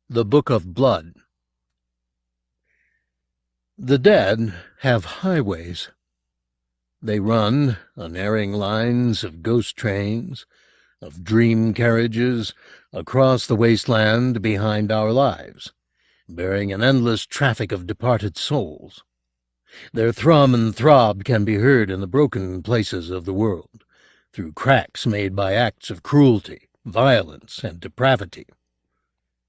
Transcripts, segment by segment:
The Book of Blood. The dead have highways. They run unerring lines of ghost trains, of dream carriages, across the wasteland behind our lives, bearing an endless traffic of departed souls. Their thrum and throb can be heard in the broken places of the world, through cracks made by acts of cruelty, violence, and depravity.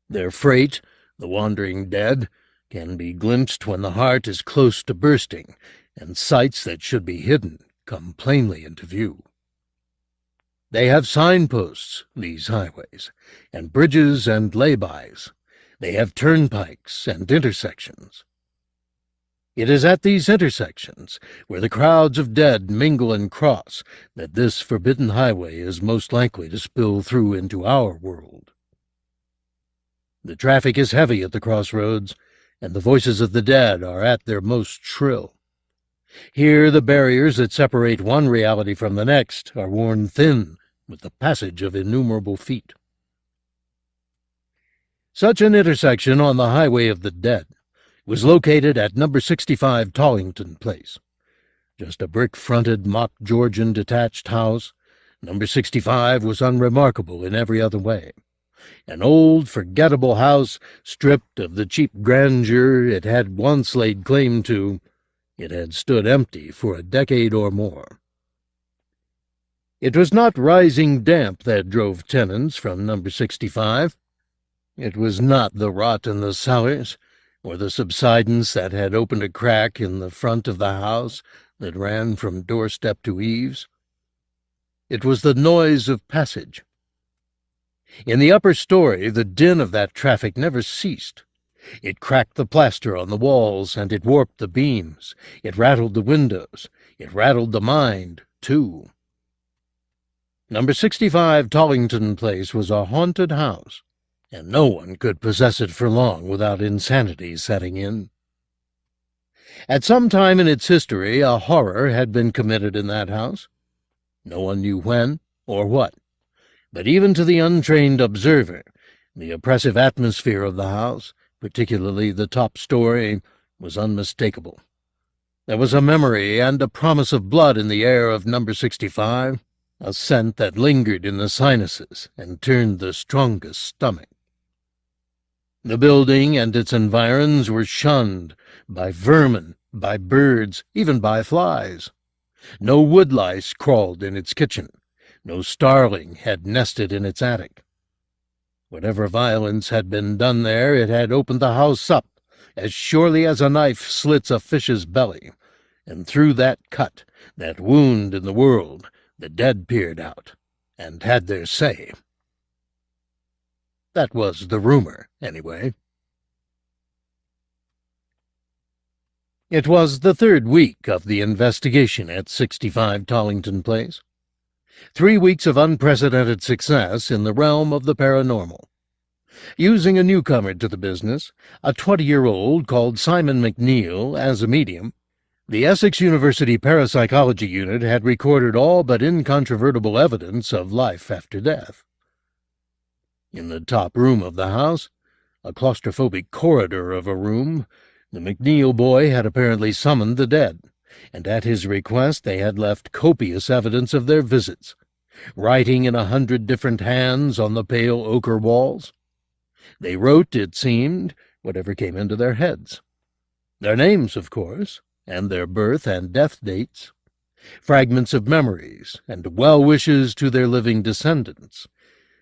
Their freight, the wandering dead, can be glimpsed when the heart is close to bursting, and sights that should be hidden come plainly into view. They have signposts, these highways, and bridges and laybys. They have turnpikes and intersections. It is at these intersections, where the crowds of dead mingle and cross, that this forbidden highway is most likely to spill through into our world. The traffic is heavy at the crossroads, and the voices of the dead are at their most shrill. Here the barriers that separate one reality from the next are worn thin with the passage of innumerable feet. Such an intersection on the Highway of the Dead was located at number 65 Tollington Place. Just a brick-fronted mock Georgian detached house, number 65 was unremarkable in every other way. An old, forgettable house, stripped of the cheap grandeur it had once laid claim to. It had stood empty for a decade or more. It was not rising damp that drove tenants from number 65. It was not the rot in the cellars, or the subsidence that had opened a crack in the front of the house that ran from doorstep to eaves. It was the noise of passage. In the upper story, the din of that traffic never ceased. It cracked the plaster on the walls, and it warped the beams. It rattled the windows. It rattled the mind, too. Number 65 Tollington Place was a haunted house, and no one could possess it for long without insanity setting in. At some time in its history, a horror had been committed in that house. No one knew when or what. But even to the untrained observer, the oppressive atmosphere of the house, particularly the top story, was unmistakable. There was a memory and a promise of blood in the air of number 65, a scent that lingered in the sinuses and turned the strongest stomach. The building and its environs were shunned by vermin, by birds, even by flies. No woodlice crawled in its kitchen. No starling had nested in its attic. Whatever violence had been done there, it had opened the house up as surely as a knife slits a fish's belly, and through that cut, that wound in the world, the dead peered out, and had their say. That was the rumor, anyway. It was the third week of the investigation at 65 Tollington Place. 3 weeks of unprecedented success in the realm of the paranormal. Using a newcomer to the business, a 20-year-old called Simon McNeil, as a medium, the Essex University Parapsychology Unit had recorded all but incontrovertible evidence of life after death. In the top room of the house, a claustrophobic corridor of a room, the McNeil boy had apparently summoned the dead, and at his request they had left copious evidence of their visits, writing in 100 different hands on the pale ochre walls. They wrote, it seemed, whatever came into their heads. Their names, of course, and their birth and death dates, fragments of memories, and well-wishes to their living descendants,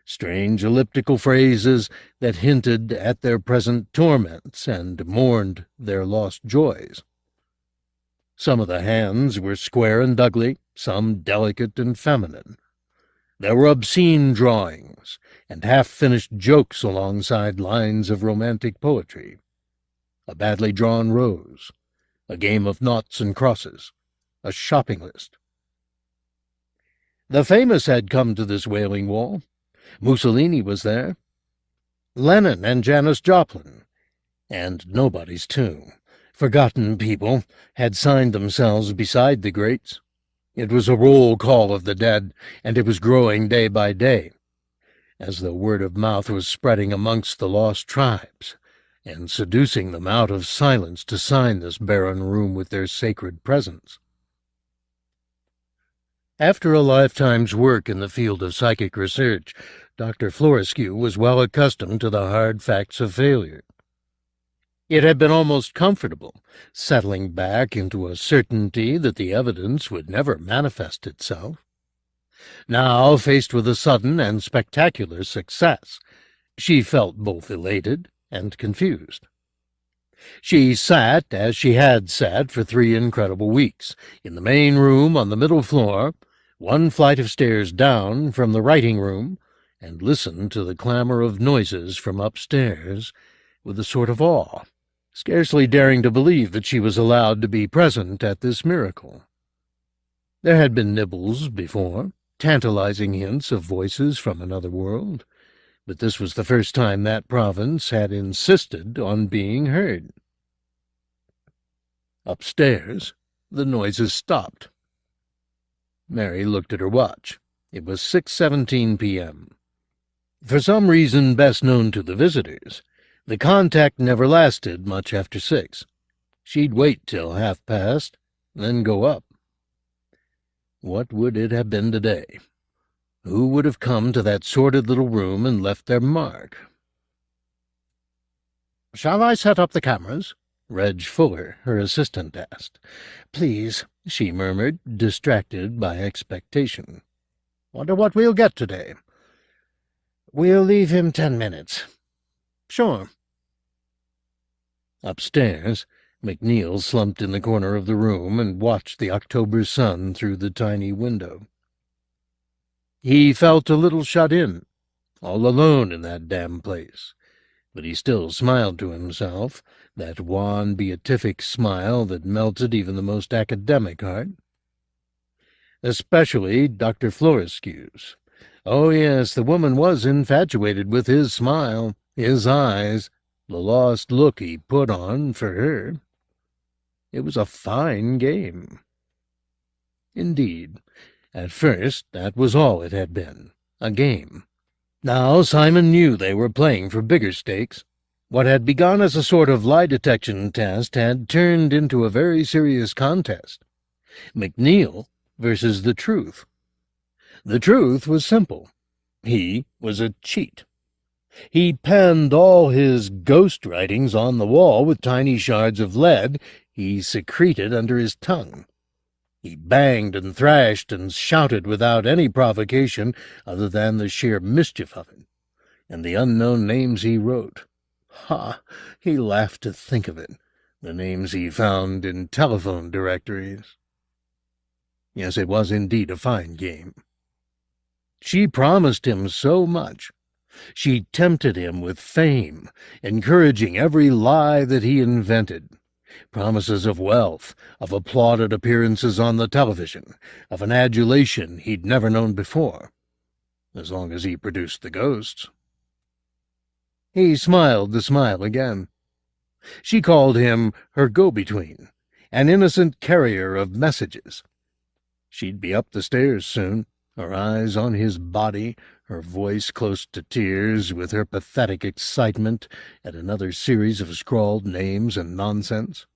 strange elliptical phrases that hinted at their present torments and mourned their lost joys. Some of the hands were square and ugly, some delicate and feminine. There were obscene drawings and half-finished jokes alongside lines of romantic poetry, a badly drawn rose, a game of noughts and crosses, a shopping list. The famous had come to this wailing wall. Mussolini was there, Lenin and Janis Joplin, and nobody's too. Forgotten people had signed themselves beside the greats. It was a roll call of the dead, and it was growing day by day. as though word of mouth was spreading amongst the lost tribes, and seducing them out of silence to sign this barren room with their sacred presence. After a lifetime's work in the field of psychic research, Dr. Florescu was well accustomed to the hard facts of failure. It had been almost comfortable, settling back into a certainty that the evidence would never manifest itself. Now, faced with a sudden and spectacular success, she felt both elated and confused. She sat, as she had sat for 3 incredible weeks, in the main room on the middle floor, 1 flight of stairs down from the writing room, and listened to the clamor of noises from upstairs with a sort of awe, scarcely daring to believe that she was allowed to be present at this miracle. There had been nibbles before, tantalizing hints of voices from another world, but this was the first time that province had insisted on being heard. Upstairs, the noises stopped. Mary looked at her watch. It was 6:17 p.m. For some reason best known to the visitors, the contact never lasted much after 6. She'd wait till past, then go up. What would it have been today? Who would have come to that sordid little room and left their mark? "Shall I set up the cameras?" Reg Fuller, her assistant, asked. "Please," she murmured, distracted by expectation. "Wonder what we'll get today." "We'll leave him 10 minutes." "Sure." Upstairs, McNeil slumped in the corner of the room and watched the October sun through the tiny window. He felt a little shut in, all alone in that damn place, but he still smiled to himself, that wan, beatific smile that melted even the most academic heart. Especially Dr. Florescu's. Oh yes, the woman was infatuated with his smile, his eyes, the lost look he put on for her. It was a fine game. Indeed, at first that was all it had been, a game. Now Simon knew they were playing for bigger stakes. What had begun as a sort of lie detection test had turned into a very serious contest. McNeil versus the truth. The truth was simple. He was a cheat. He penned all his ghost writings on the wall with tiny shards of lead he secreted under his tongue. He banged and thrashed and shouted without any provocation other than the sheer mischief of it, and the unknown names he wrote. Ha! He laughed to think of it, the names he found in telephone directories. Yes, it was indeed a fine game. She promised him so much. She tempted him with fame, encouraging every lie that he invented. Promises of wealth, of applauded appearances on the television, of an adulation he'd never known before, as long as he produced the ghosts. He smiled the smile again. She called him her go-between, an innocent carrier of messages. She'd be up the stairs soon, her eyes on his body, her voice close to tears with her pathetic excitement at another series of scrawled names and nonsense.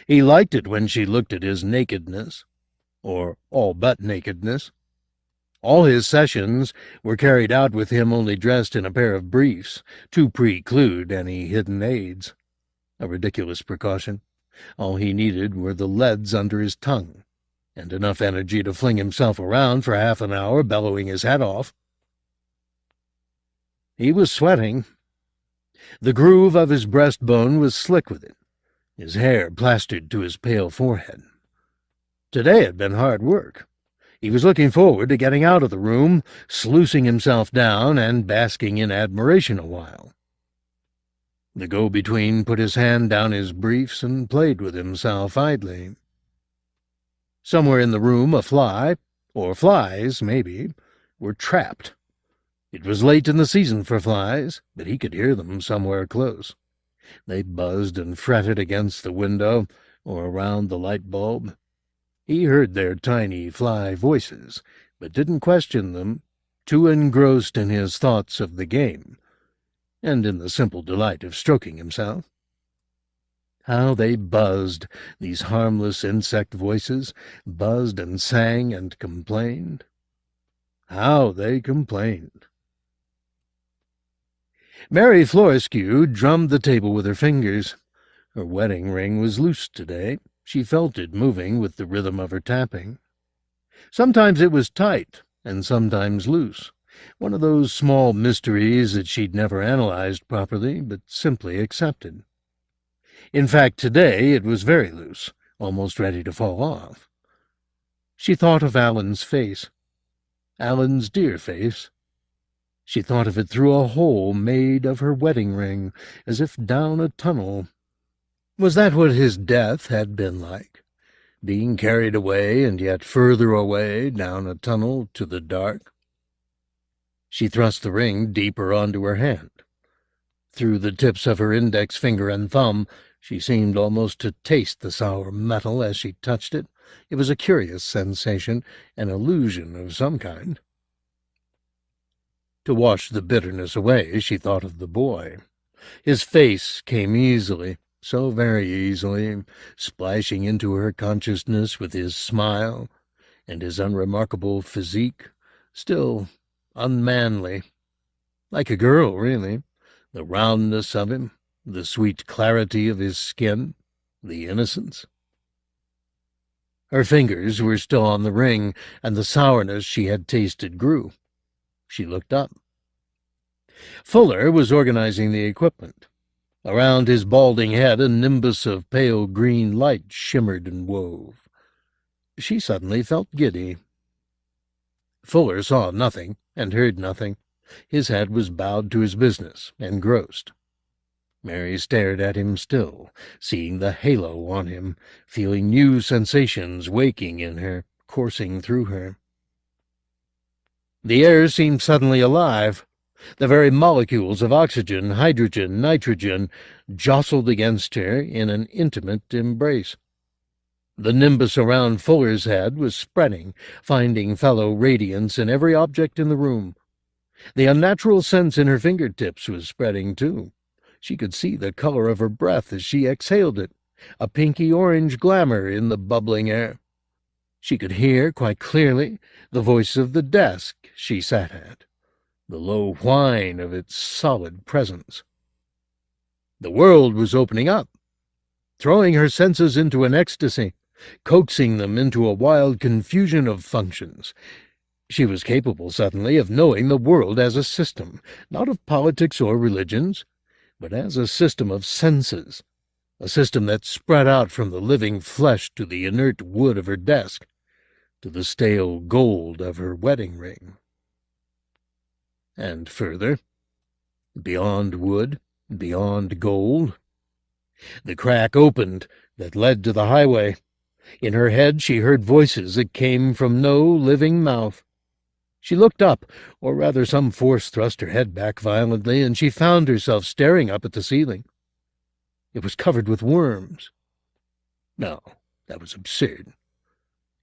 He liked it when she looked at his nakedness, or all but nakedness. All his sessions were carried out with him only dressed in a pair of briefs, to preclude any hidden aids. A ridiculous precaution. All he needed were the leads under his tongue, and enough energy to fling himself around for half an hour, bellowing his head off. He was sweating. The groove of his breastbone was slick with it, his hair plastered to his pale forehead. Today had been hard work. He was looking forward to getting out of the room, sluicing himself down, and basking in admiration a while. The go-between put his hand down his briefs and played with himself idly. Somewhere in the room a fly, or flies, maybe, were trapped. It was late in the season for flies, but he could hear them somewhere close. They buzzed and fretted against the window or around the light bulb. He heard their tiny fly voices, but didn't question them. too engrossed in his thoughts of the game, and in the simple delight of stroking himself. How they buzzed, these harmless insect voices, buzzed and sang and complained. How they complained. Mary Florescu drummed the table with her fingers. Her wedding ring was loose today. She felt it moving with the rhythm of her tapping. Sometimes it was tight, and sometimes loose. One of those small mysteries that she'd never analyzed properly, but simply accepted. In fact, today it was very loose, almost ready to fall off. She thought of Alan's face. Alan's dear face. She thought of it through a hole made of her wedding ring, as if down a tunnel. Was that what his death had been like? Being carried away and yet further away down a tunnel to the dark? She thrust the ring deeper onto her hand. Through the tips of her index finger and thumb, she seemed almost to taste the sour metal as she touched it. It was a curious sensation, an illusion of some kind. To wash the bitterness away, she thought of the boy. His face came easily, so very easily, splashing into her consciousness with his smile and his unremarkable physique, still unmanly. Like a girl, really. The roundness of him, the sweet clarity of his skin, the innocence. Her fingers were still on the ring, and the sourness she had tasted grew. She looked up. Fuller was organizing the equipment. Around his balding head a nimbus of pale green light shimmered and wove. She suddenly felt giddy. Fuller saw nothing and heard nothing. His head was bowed to his business, engrossed. Mary stared at him still, seeing the halo on him, feeling new sensations waking in her, coursing through her. The air seemed suddenly alive. The very molecules of oxygen, hydrogen, nitrogen jostled against her in an intimate embrace. The nimbus around Fuller's head was spreading, finding fellow radiance in every object in the room. The unnatural sense in her fingertips was spreading, too. She could see the color of her breath as she exhaled it, a pinky-orange glamour in the bubbling air. She could hear, quite clearly, the voice of the desk she sat at, the low whine of its solid presence. The world was opening up, throwing her senses into an ecstasy, coaxing them into a wild confusion of functions. She was capable, suddenly, of knowing the world as a system, not of politics or religions, but as a system of senses, a system that spread out from the living flesh to the inert wood of her desk, to the stale gold of her wedding ring. And further, beyond wood, beyond gold, the crack opened that led to the highway. In her head she heard voices that came from no living mouth. She looked up, or rather some force thrust her head back violently, and she found herself staring up at the ceiling. It was covered with worms. No, that was absurd.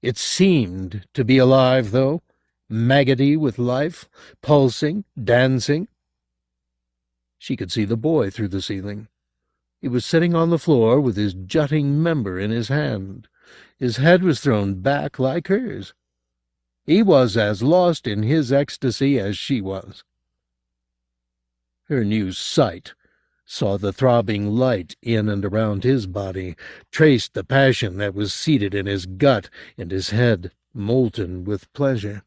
It seemed to be alive, though, maggoty with life, pulsing, dancing. She could see the boy through the ceiling. He was sitting on the floor with his jutting member in his hand. His head was thrown back like hers. He was as lost in his ecstasy as she was. Her new sight saw the throbbing light in and around his body, traced the passion that was seated in his gut and his head, molten with pleasure.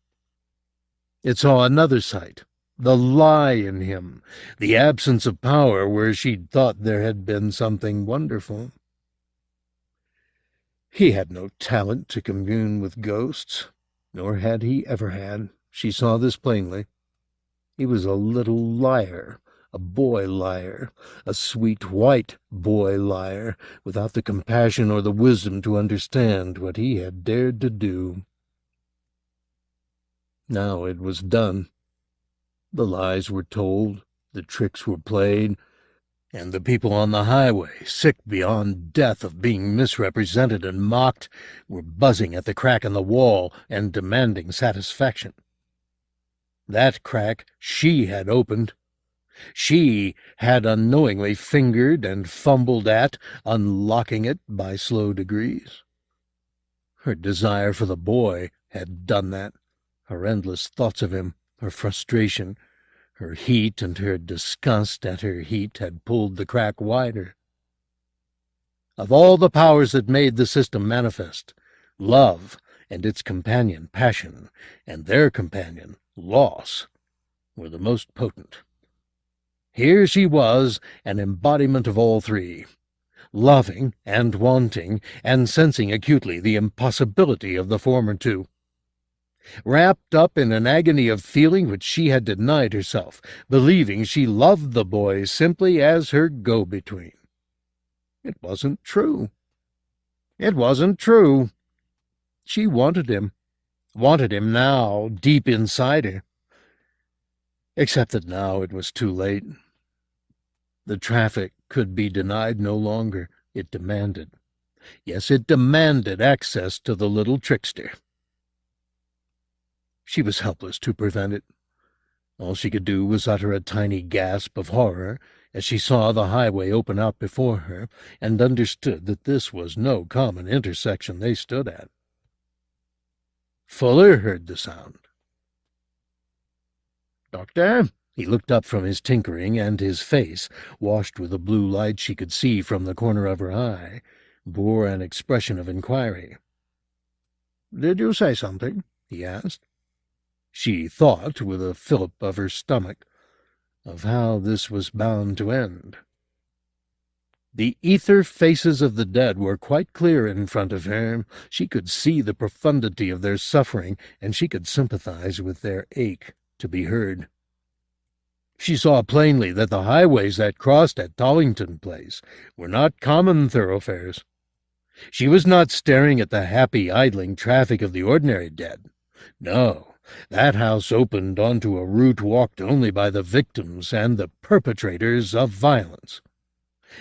It saw another sight, the lie in him, the absence of power where she'd thought there had been something wonderful. He had no talent to commune with ghosts, nor had he ever had. She saw this plainly. He was a little liar, a boy liar, a sweet white boy liar, without the compassion or the wisdom to understand what he had dared to do. Now it was done. The lies were told, the tricks were played, and the people on the highway, sick beyond death of being misrepresented and mocked, were buzzing at the crack in the wall and demanding satisfaction. That crack she had opened. She had unknowingly fingered and fumbled at, unlocking it by slow degrees. Her desire for the boy had done that. Her endless thoughts of him, her frustration, her heat and her disgust at her heat had pulled the crack wider. Of all the powers that made the system manifest, love and its companion, passion, and their companion, loss, were the most potent. Here she was, an embodiment of all three, loving and wanting, and sensing acutely the impossibility of the former two. Wrapped up in an agony of feeling which she had denied herself, believing she loved the boy simply as her go-between. It wasn't true. It wasn't true. She wanted him now, deep inside her. Except that now it was too late. The traffic could be denied no longer. It demanded. Yes, it demanded access to the little trickster. She was helpless to prevent it. All she could do was utter a tiny gasp of horror as she saw the highway open out before her and understood that this was no common intersection they stood at. Fuller heard the sound. "Doctor?" He looked up from his tinkering, and his face, washed with a blue light she could see from the corner of her eye, bore an expression of inquiry. "Did you say something?" he asked. She thought, with a fillip of her stomach, of how this was bound to end. The ether faces of the dead were quite clear in front of her. She could see the profundity of their suffering, and she could sympathize with their ache to be heard. She saw plainly that the highways that crossed at Tollington Place were not common thoroughfares. She was not staring at the happy, idling traffic of the ordinary dead. No. That house opened onto a route walked only by the victims and the perpetrators of violence.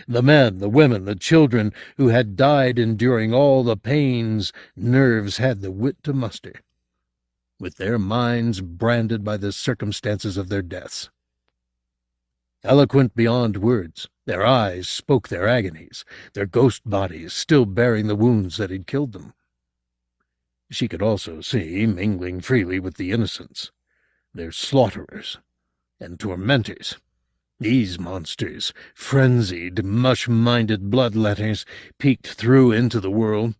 The men, the women, the children who had died enduring all the pains nerves had the wit to muster, with their minds branded by the circumstances of their deaths. Eloquent beyond words, their eyes spoke their agonies, their ghost bodies still bearing the wounds that had killed them. She could also see, mingling freely with the innocents, their slaughterers and tormentors. These monsters, frenzied, mush-minded bloodletters, peeked through into the world.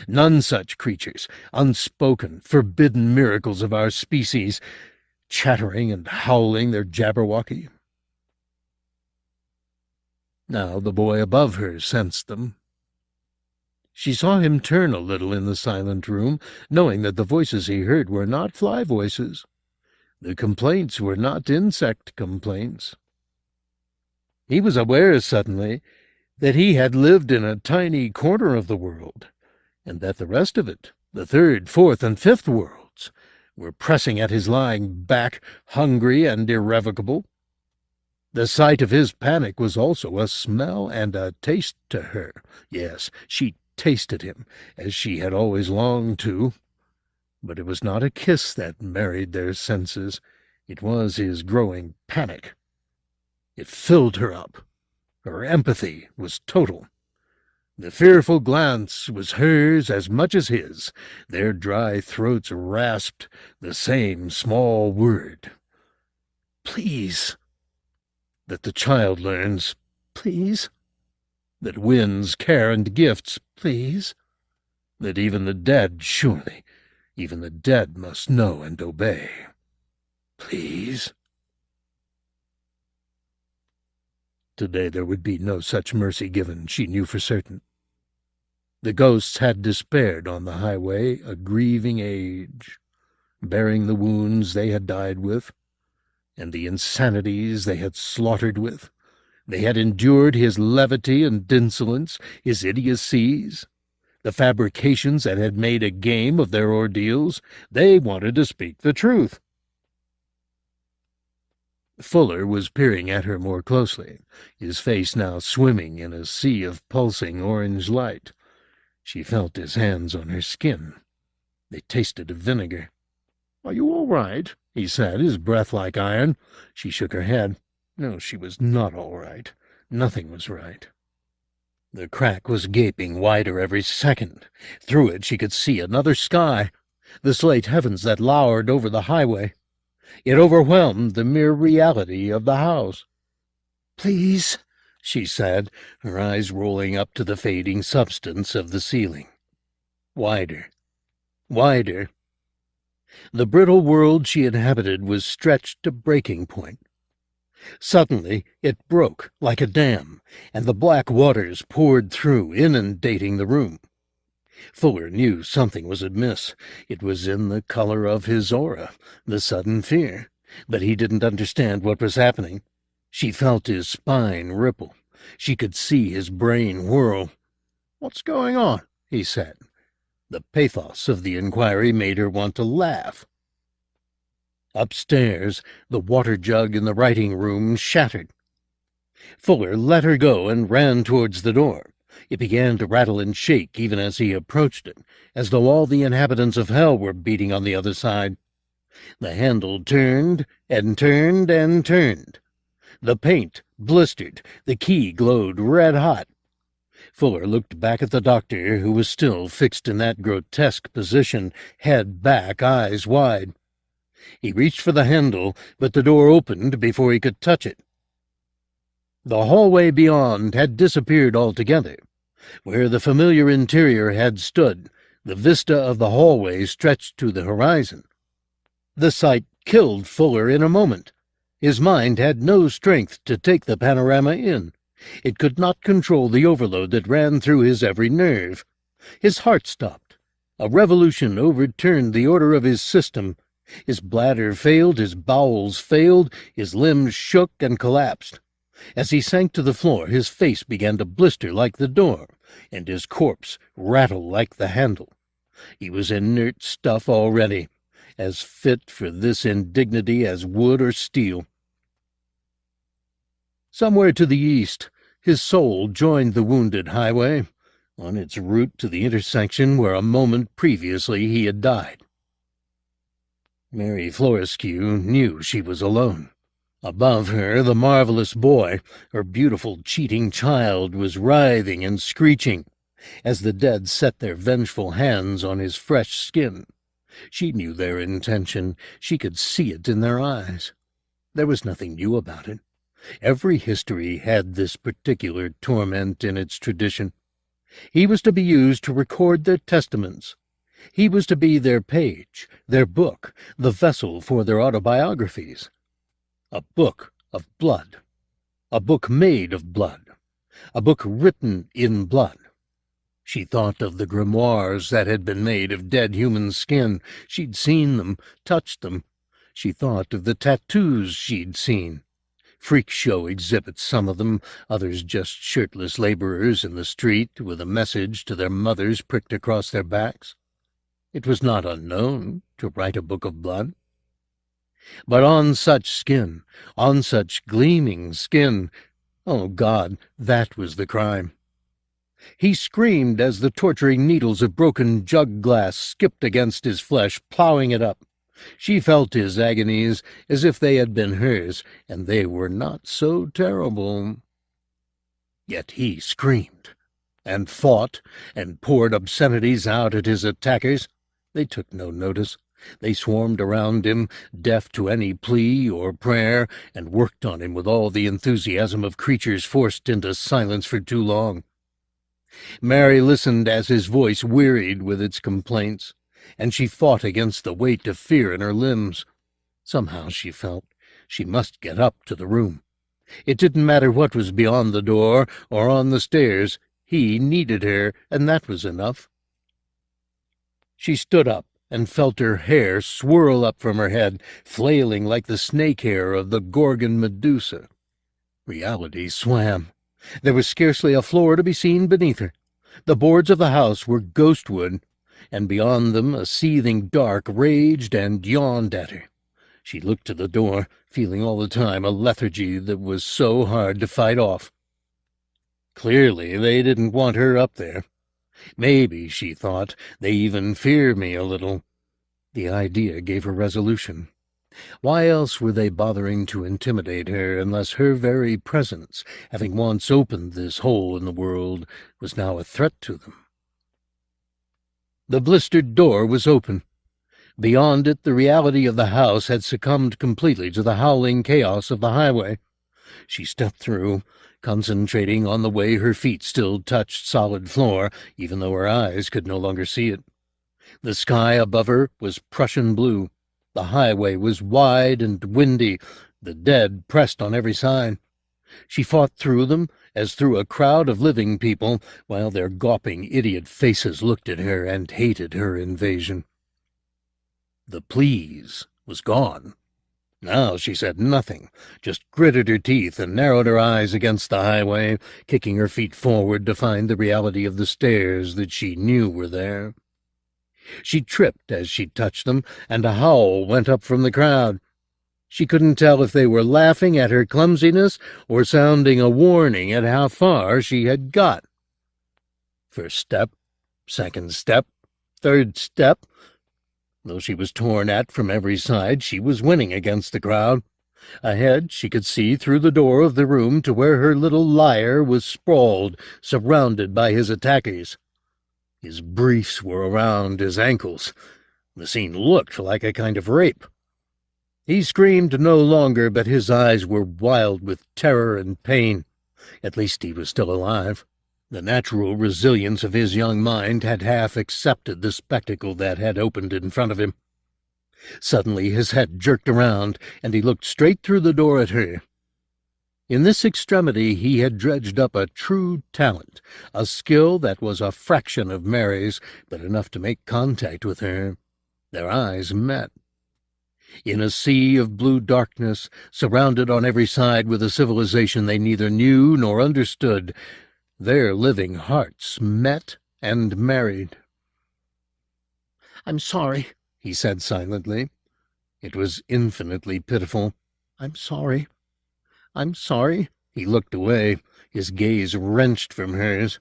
None such creatures, unspoken, forbidden miracles of our species, chattering and howling their jabberwocky. Now the boy above her sensed them. She saw him turn a little in the silent room, knowing that the voices he heard were not fly voices. The complaints were not insect complaints. He was aware suddenly that he had lived in a tiny corner of the world, and that the rest of it, the third, fourth, and fifth worlds, were pressing at his lying back, hungry and irrevocable. The sight of his panic was also a smell and a taste to her. Yes, she tasted him, as she had always longed to. But it was not a kiss that married their senses. It was his growing panic. It filled her up. Her empathy was total. The fearful glance was hers as much as his. Their dry throats rasped the same small word. Please. That the child learns, please. That wins care and gifts, please. That even the dead, surely, even the dead must know and obey. Please. Today there would be no such mercy given, she knew for certain. The ghosts had despaired on the highway, a grieving age, bearing the wounds they had died with, and the insanities they had slaughtered with. They had endured his levity and insolence, his idiocies, the fabrications that had made a game of their ordeals. They wanted to speak the truth. Fuller was peering at her more closely, his face now swimming in a sea of pulsing orange light. She felt his hands on her skin. They tasted of vinegar. "Are you all right?" he said, his breath like iron. She shook her head. No, she was not all right. Nothing was right. The crack was gaping wider every second. Through it she could see another sky, the slate heavens that lowered over the highway. It overwhelmed the mere reality of the house. "Please," she said, her eyes rolling up to the fading substance of the ceiling. Wider. Wider. The brittle world she inhabited was stretched to breaking point. Suddenly it broke like a dam, and the black waters poured through, inundating the room. Fuller knew something was amiss. It was in the color of his aura, the sudden fear. But he didn't understand what was happening. She felt his spine ripple. She could see his brain whirl. "What's going on?" he said. The pathos of the inquiry made her want to laugh. Upstairs, the water jug in the writing room shattered. Fuller let her go and ran towards the door. It began to rattle and shake even as he approached it, as though all the inhabitants of hell were beating on the other side. The handle turned and turned and turned. The paint blistered. The key glowed red-hot. Fuller looked back at the doctor, who was still fixed in that grotesque position, head back, eyes wide. He reached for the handle, but the door opened before he could touch it. The hallway beyond had disappeared altogether. Where the familiar interior had stood, the vista of the hallway stretched to the horizon. The sight killed Fuller in a moment. His mind had no strength to take the panorama in. It could not control the overload that ran through his every nerve. His heart stopped. A revolution overturned the order of his system. His bladder failed, his bowels failed, his limbs shook and collapsed. As he sank to the floor, his face began to blister like the door, and his corpse rattle like the handle. He was inert stuff already, as fit for this indignity as wood or steel. Somewhere to the east, his soul joined the wounded highway, on its route to the intersection where a moment previously he had died. Mary Florescu knew she was alone. Above her, the marvelous boy, her beautiful, cheating child, was writhing and screeching as the dead set their vengeful hands on his fresh skin. She knew their intention. She could see it in their eyes. There was nothing new about it. Every history had this particular torment in its tradition. He was to be used to record their testaments. He was to be their page, their book, the vessel for their autobiographies. A book of blood. A book made of blood. A book written in blood. She thought of the grimoires that had been made of dead human skin. She'd seen them, touched them. She thought of the tattoos she'd seen. Freak show exhibits, some of them, others just shirtless laborers in the street with a message to their mothers pricked across their backs. It was not unknown to write a book of blood. But on such skin, on such gleaming skin, oh God, that was the crime. He screamed as the torturing needles of broken jug glass skipped against his flesh, plowing it up. She felt his agonies as if they had been hers, and they were not so terrible. Yet he screamed, and fought, and poured obscenities out at his attackers. They took no notice. They swarmed around him, deaf to any plea or prayer, and worked on him with all the enthusiasm of creatures forced into silence for too long. Mary listened as his voice wearied with its complaints, and she fought against the weight of fear in her limbs. Somehow she felt she must get up to the room. It didn't matter what was beyond the door or on the stairs. He needed her, and that was enough. She stood up and felt her hair swirl up from her head, flailing like the snake hair of the Gorgon Medusa. Reality swam. There was scarcely a floor to be seen beneath her. The boards of the house were ghostwood, and beyond them a seething dark raged and yawned at her. She looked to the door, feeling all the time a lethargy that was so hard to fight off. Clearly they didn't want her up there. Maybe, she thought, they even fear me a little. The idea gave her resolution. Why else were they bothering to intimidate her unless her very presence, having once opened this hole in the world, was now a threat to them? The blistered door was open. Beyond it, the reality of the house had succumbed completely to the howling chaos of the highway. She stepped through, concentrating on the way her feet still touched solid floor, even though her eyes could no longer see it. The sky above her was Prussian blue. The highway was wide and windy. The dead pressed on every side. She fought through them as through a crowd of living people, while their gawping idiot faces looked at her and hated her invasion. The please was gone. Now she said nothing, just gritted her teeth and narrowed her eyes against the highway, kicking her feet forward to find the reality of the stairs that she knew were there. She tripped as she touched them, and a howl went up from the crowd. She couldn't tell if they were laughing at her clumsiness or sounding a warning at how far she had got. First step, second step, third step. Though she was torn at from every side, she was winning against the crowd. Ahead, she could see through the door of the room to where her little liar was sprawled, surrounded by his attackers. His briefs were around his ankles. The scene looked like a kind of rape. He screamed no longer, but his eyes were wild with terror and pain. At least he was still alive. The natural resilience of his young mind had half accepted the spectacle that had opened in front of him. Suddenly his head jerked around, and he looked straight through the door at her. In this extremity he had dredged up a true talent, a skill that was a fraction of Mary's, but enough to make contact with her. Their eyes met. In a sea of blue darkness, surrounded on every side with a civilization they neither knew nor understood, their living hearts met and married. "I'm sorry," he said silently. It was infinitely pitiful. "I'm sorry. I'm sorry." He looked away, his gaze wrenched from hers.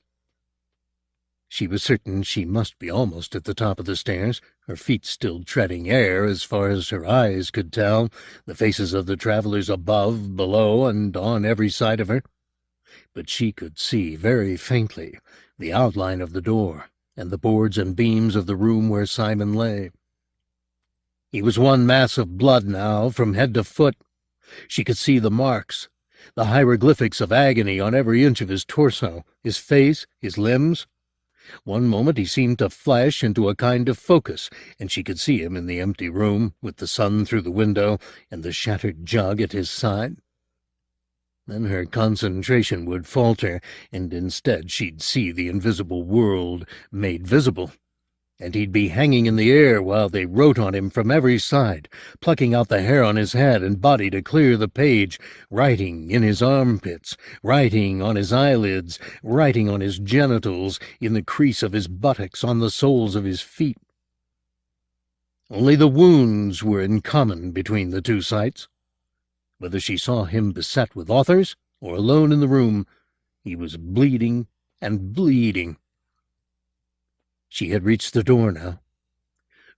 She was certain she must be almost at the top of the stairs, her feet still treading air as far as her eyes could tell, the faces of the travelers above, below, and on every side of her. But she could see very faintly the outline of the door and the boards and beams of the room where Simon lay. He was one mass of blood now, from head to foot. She could see the marks, the hieroglyphics of agony on every inch of his torso, his face, his limbs. One moment he seemed to flash into a kind of focus, and she could see him in the empty room, with the sun through the window and the shattered jug at his side. Then her concentration would falter, and instead she'd see the invisible world made visible. And he'd be hanging in the air while they wrote on him from every side, plucking out the hair on his head and body to clear the page, writing in his armpits, writing on his eyelids, writing on his genitals, in the crease of his buttocks, on the soles of his feet. Only the wounds were in common between the two sights. Whether she saw him beset with authors or alone in the room, he was bleeding and bleeding. She had reached the door now.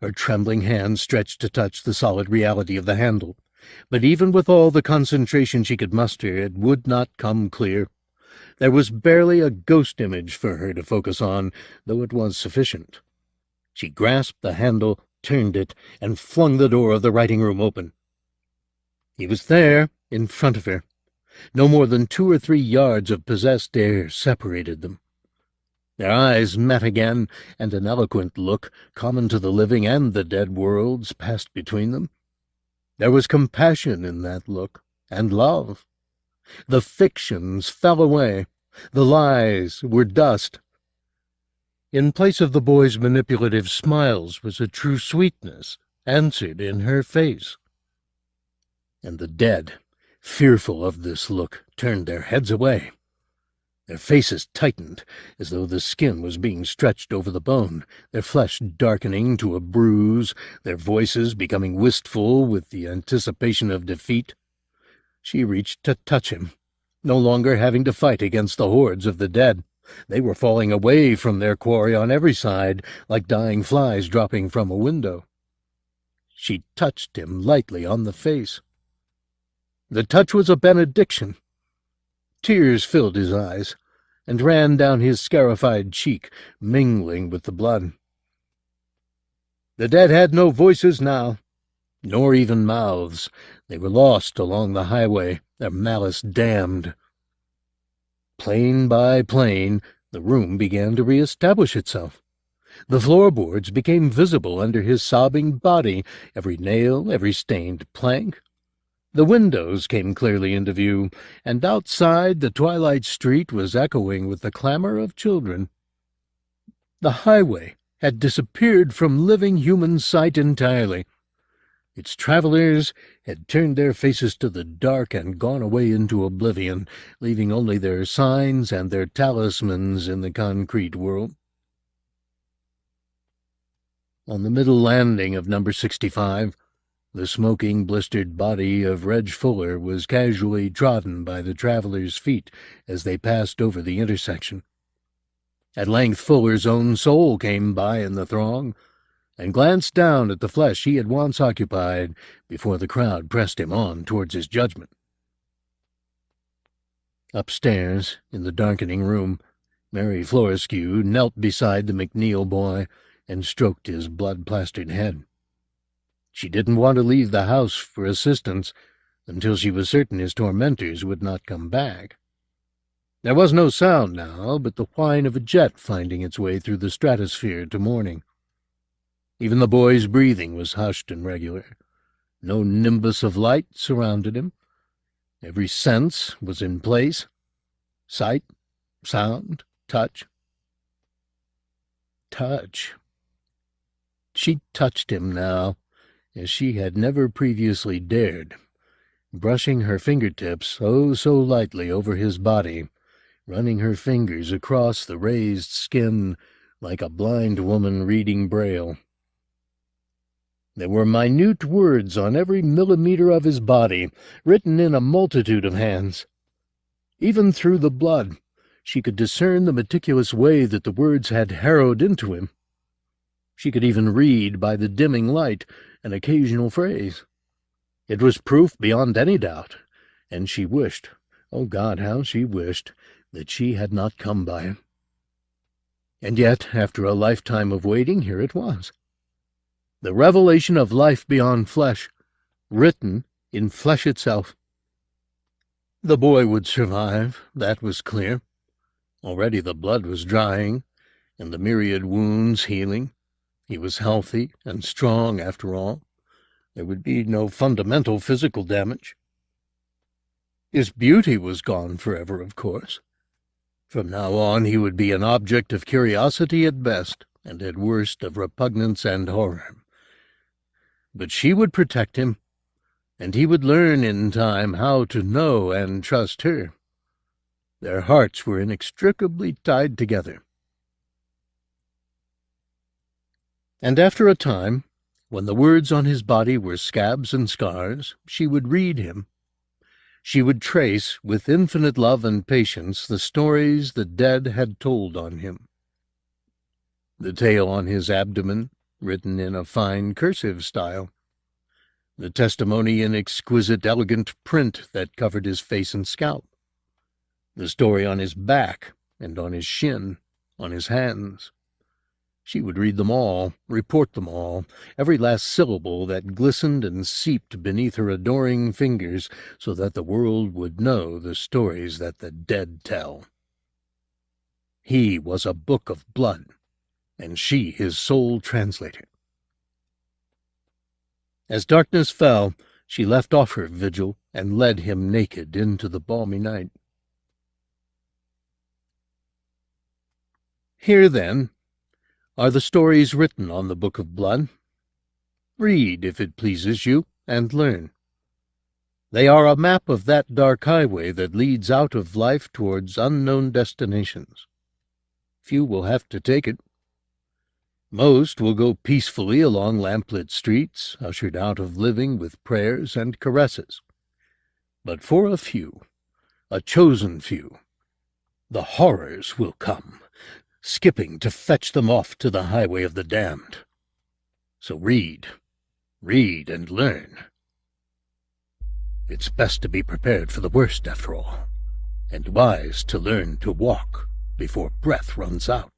Her trembling hand stretched to touch the solid reality of the handle, but even with all the concentration she could muster, it would not come clear. There was barely a ghost image for her to focus on, though it was sufficient. She grasped the handle, turned it, and flung the door of the writing-room open. He was there, in front of her. No more than 2 or 3 yards of possessed air separated them. Their eyes met again, and an eloquent look, common to the living and the dead worlds, passed between them. There was compassion in that look, and love. The fictions fell away. The lies were dust. In place of the boy's manipulative smiles was a true sweetness, answered in her face. And the dead, fearful of this look, turned their heads away. Their faces tightened, as though the skin was being stretched over the bone, their flesh darkening to a bruise, their voices becoming wistful with the anticipation of defeat. She reached to touch him, no longer having to fight against the hordes of the dead. They were falling away from their quarry on every side, like dying flies dropping from a window. She touched him lightly on the face. The touch was a benediction. Tears filled his eyes and ran down his scarified cheek, mingling with the blood. The dead had no voices now, nor even mouths. They were lost along the highway, their malice damned. Plane by plane, the room began to re-establish itself. The floorboards became visible under his sobbing body, every nail, every stained plank. The windows came clearly into view, and outside the twilight street was echoing with the clamor of children. The highway had disappeared from living human sight entirely. Its travelers had turned their faces to the dark and gone away into oblivion, leaving only their signs and their talismans in the concrete world. On the middle landing of number 65, the smoking, blistered body of Reg Fuller was casually trodden by the travelers' feet as they passed over the intersection. At length Fuller's own soul came by in the throng, and glanced down at the flesh he had once occupied before the crowd pressed him on towards his judgment. Upstairs, in the darkening room, Mary Florescu knelt beside the McNeil boy and stroked his blood-plastered head. She didn't want to leave the house for assistance until she was certain his tormentors would not come back. There was no sound now but the whine of a jet finding its way through the stratosphere to morning. Even the boy's breathing was hushed and regular. No nimbus of light surrounded him. Every sense was in place. Sight, sound, touch. Touch. She touched him now, as she had never previously dared, brushing her fingertips oh so lightly over his body, running her fingers across the raised skin like a blind woman reading Braille. There were minute words on every millimeter of his body, written in a multitude of hands. Even through the blood, she could discern the meticulous way that the words had harrowed into him. She could even read, by the dimming light, an occasional phrase. It was proof beyond any doubt, and she wished, oh God, how she wished, that she had not come by it. And yet, after a lifetime of waiting, here it was. The revelation of life beyond flesh, written in flesh itself. The boy would survive, that was clear. Already the blood was drying, and the myriad wounds healing. He was healthy and strong, after all. There would be no fundamental physical damage. His beauty was gone forever, of course. From now on he would be an object of curiosity at best, and at worst of repugnance and horror. But she would protect him, and he would learn in time how to know and trust her. Their hearts were inextricably tied together. And after a time, when the words on his body were scabs and scars, she would read him. She would trace, with infinite love and patience, the stories the dead had told on him. The tale on his abdomen, written in a fine cursive style. The testimony in exquisite, elegant print that covered his face and scalp. The story on his back and on his shin, on his hands. She would read them all, report them all, every last syllable that glistened and seeped beneath her adoring fingers, so that the world would know the stories that the dead tell. He was a book of blood, and she his sole translator. As darkness fell, she left off her vigil and led him naked into the balmy night. Here, then, are the stories written on the book of blood. Read, if it pleases you, and learn. They are a map of that dark highway that leads out of life towards unknown destinations. Few will have to take it. Most will go peacefully along lamplit streets, ushered out of living with prayers and caresses. But for a few, a chosen few, the horrors will come, skipping to fetch them off to the highway of the damned. So read, Read and learn. It's best to be prepared for the worst, after all, and wise to learn to walk before breath runs out.